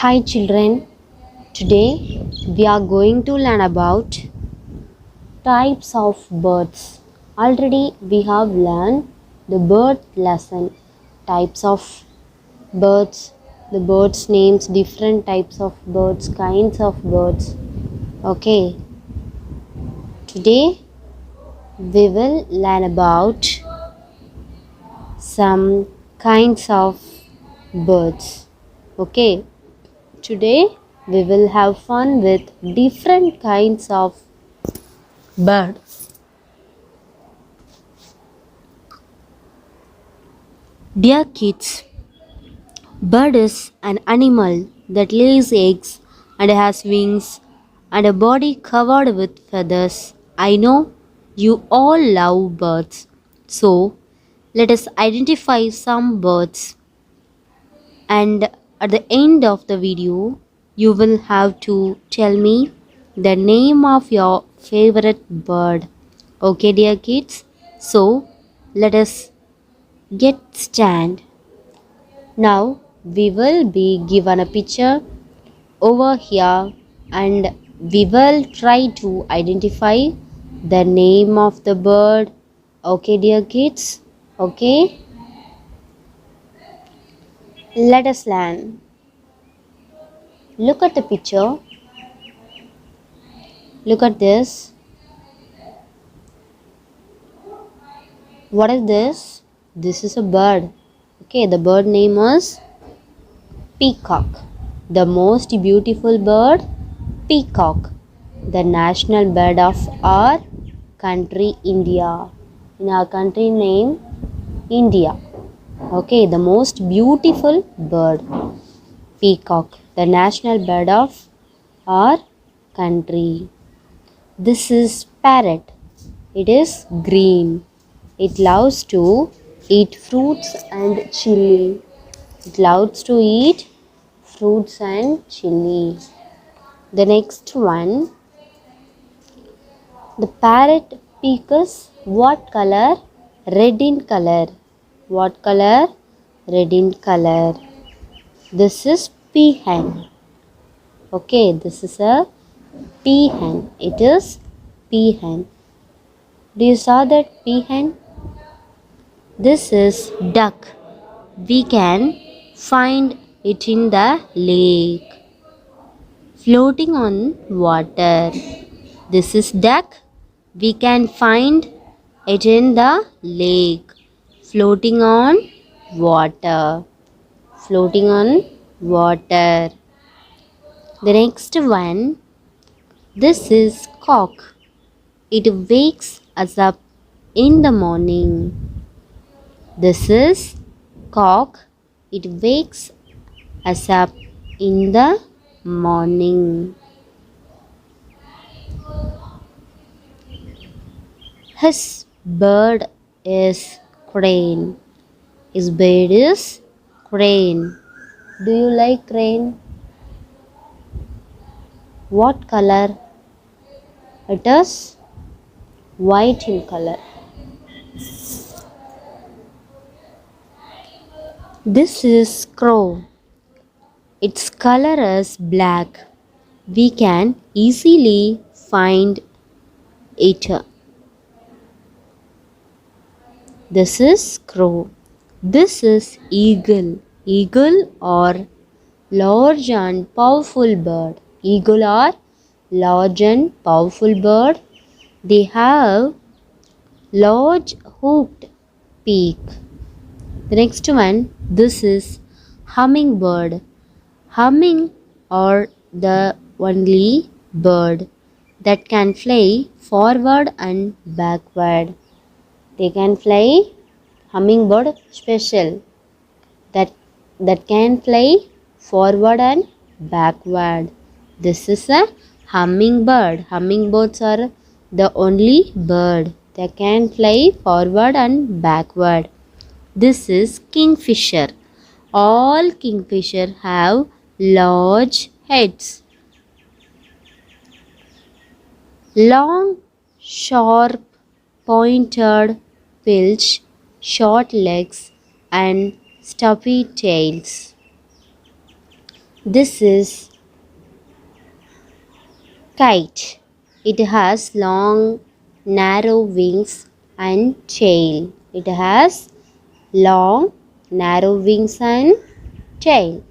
Hi children, today we are going to learn about types of birds. Already we have learned the bird lesson, types of birds, the birds names, different types of birds, kinds of birds. Okay, today we will learn about some kinds of birds. Okay, today we will have fun with different kinds of birds. Dear kids, bird is an animal that lays eggs and has wings and a body covered with feathers. I know you all love birds, so let us identify some birds. And at the end of the video, you will have to tell me the name of your favorite bird. Okay, dear kids? So let us get started. Now we will be given a picture over here and we will try to identify the name of the bird. Okay, dear kids? Okay? Let us learn. Look at the picture. Look at this. What is this? This is a bird. Okay, the bird name is peacock. The most beautiful bird, peacock. The national bird of our country, India. In our country name, India. Okay, the most beautiful bird, peacock. The national bird of our country. This is parrot. It is green. It loves to eat fruits and chili. It loves to eat fruits and chili. The next one, the parrot peak is what color? Red in color. What color? Red in color. This is peahen. Okay, this is a peahen. It is peahen. Do you saw that peahen? This is duck. We can find it in the lake, floating on water. This is duck. We can find it in the lake, floating on water. Floating on water. The next one, this is cock. It wakes us up in the morning. This is cock. It wakes us up in the morning. His bird is crane. His bird is crane. Do you like crane? What color? It is white in color. This is crow. Its color is black. We can easily find it. This is crow. This is eagle. Eagle or large and powerful bird. Eagle or large and powerful bird. They have large hooked beak. The next one, this is hummingbird. Humming or the only bird that can fly forward and backward. They can fly, hummingbird special, that can fly forward and backward. This is a hummingbird. Hummingbirds are the only bird that can fly forward and backward. This is kingfisher. All kingfisher have large heads. Long, sharp, pointed bills, short legs and stumpy tails. This is kite. It has long, narrow wings and tail. It has long, narrow wings and tail.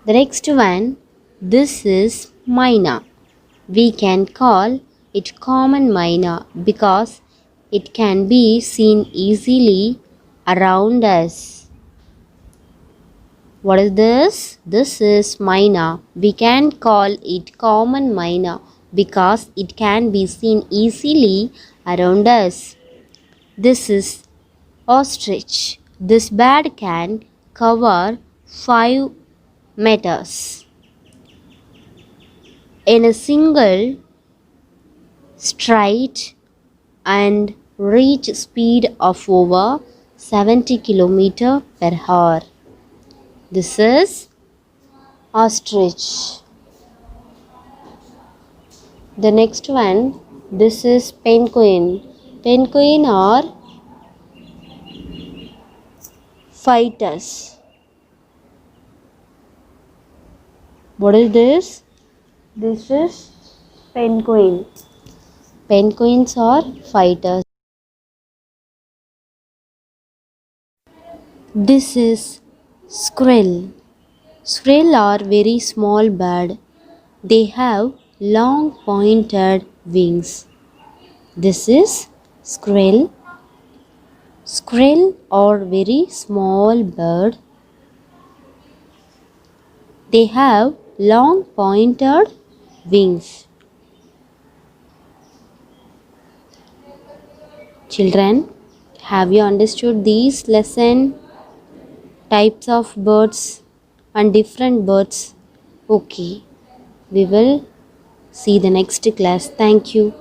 The next one, this is myna. We can call it common myna because it can be seen easily around us. What is this? This is myna. We can call it common myna because it can be seen easily around us. This is ostrich. This bird can cover 5 meters in a single stride and reach speed of over 70 km per hour. This is ostrich. The next one, this is penguin. Penguin are fighters. What is this? This is penguin. Penguins are fighters. This is squirrel. Squirrel are very small bird. They have long pointed wings. This is squirrel. Squirrel are very small bird. They have long pointed wings. Children, have you understood these lesson? Types of birds and different birds. Okay, we will see the next class. Thank you.